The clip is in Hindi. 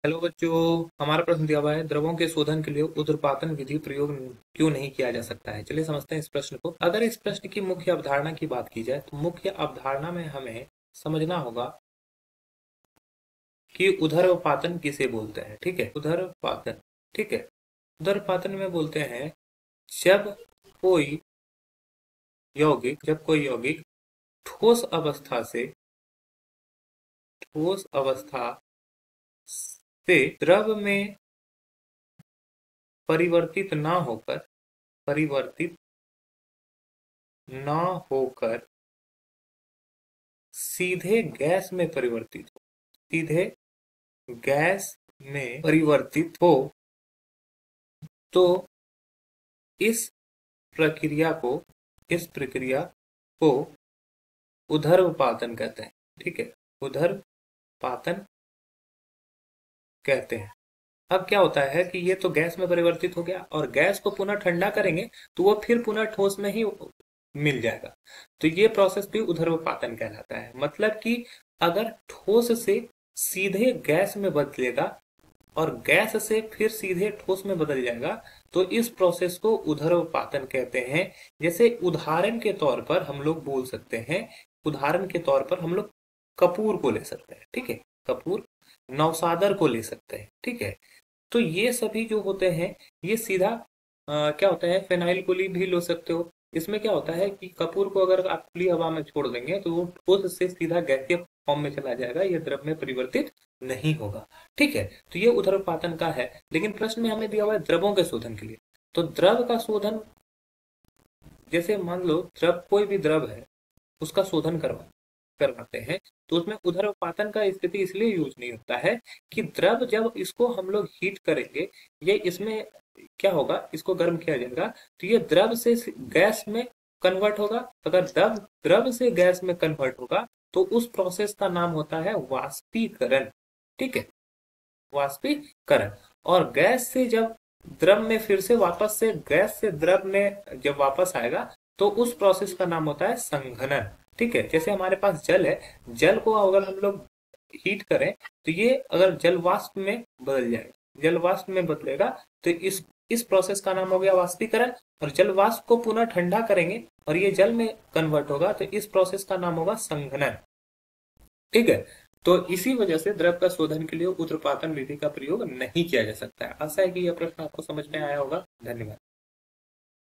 हेलो बच्चों। हमारा प्रश्न दिया हुआ है, द्रवों के शोधन के लिए ऊर्ध्वपातन विधि प्रयोग क्यों नहीं किया जा सकता है। चलिए समझते हैं इस प्रश्न को। अगर इस प्रश्न की मुख्य अवधारणा की बात की जाए तो मुख्य अवधारणा में हमें समझना होगा कि ऊर्ध्वपातन किसे बोलते हैं। ठीक है, ऊर्ध्वपातन। ठीक है, ऊर्ध्वपातन में बोलते हैं जब कोई जब कोई यौगिक ठोस अवस्था से ठोस अवस्था से द्रव में परिवर्तित ना होकर परिवर्तित ना होकर सीधे गैस में परिवर्तित हो सीधे गैस में परिवर्तित हो तो इस प्रक्रिया को इस प्रक्रिया को ऊर्ध्वपातन कहते हैं। ठीक है, ऊर्ध्वपातन कहते हैं। अब क्या होता है कि ये तो गैस में परिवर्तित हो गया और गैस को पुनः ठंडा करेंगे तो वो फिर पुनः ठोस में ही मिल जाएगा। तो ये प्रोसेस भी ऊर्ध्वपातन कहलाता है। मतलब कि अगर ठोस से सीधे गैस में बदलेगा और गैस से फिर सीधे ठोस में बदल जाएगा तो इस प्रोसेस को ऊर्ध्वपातन कहते हैं। जैसे उदाहरण के तौर पर हम लोग बोल सकते हैं, उदाहरण के तौर पर हम लोग कपूर को ले सकते हैं। ठीक है, कपूर, नौसादर को ले सकते हैं। ठीक है, तो ये सभी जो होते हैं ये सीधा क्या होता है, फेनाइल गोली भी ले सकते हो। इसमें क्या होता है कि कपूर को अगर आप खुली हवा में छोड़ देंगे तो वो ठोस से सीधा गैसीय फॉर्म में चला जाएगा, ये द्रव में परिवर्तित नहीं होगा। ठीक है, तो ये ऊर्ध्वपातन का है। लेकिन प्रश्न में हमें दिया हुआ है द्रवों के शोधन के लिए। तो द्रव का शोधन, जैसे मान लो द्रव, कोई भी द्रव है उसका शोधन करवाते हैं तो उसमें ऊर्ध्वपातन का स्थिति इसलिए यूज नहीं होता है कि द्रव जब इसको हम लोग हीट करेंगे, ये इसमें क्या होगा, इसको गर्म किया जाएगा तो ये द्रव से गैस में कन्वर्ट होगा। अगर द्रव द्रव से गैस में कन्वर्ट होगा तो उस प्रोसेस का नाम होता है वाष्पीकरण। ठीक है, वाष्पीकरण। और गैस से जब द्रव में फिर से वापस से गैस से द्रव में जब वापस आएगा तो उस प्रोसेस का नाम होता है संघनन। ठीक है, जैसे हमारे पास जल है, जल को अगर हम लोग हीट करें तो ये अगर जल वाष्प में बदल जाएगा, जल वाष्प में बदलेगा तो इस प्रोसेस का नाम हो गया वाष्पीकरण। और जल वाष्प को पुनः ठंडा करेंगे और ये जल में कन्वर्ट होगा तो इस प्रोसेस का नाम होगा संघनन। ठीक है, तो इसी वजह से द्रव का शोधन के लिए ऊर्ध्वपातन विधि का प्रयोग नहीं किया जा सकता है। आशा है कि यह प्रश्न आपको समझ में आया होगा। धन्यवाद।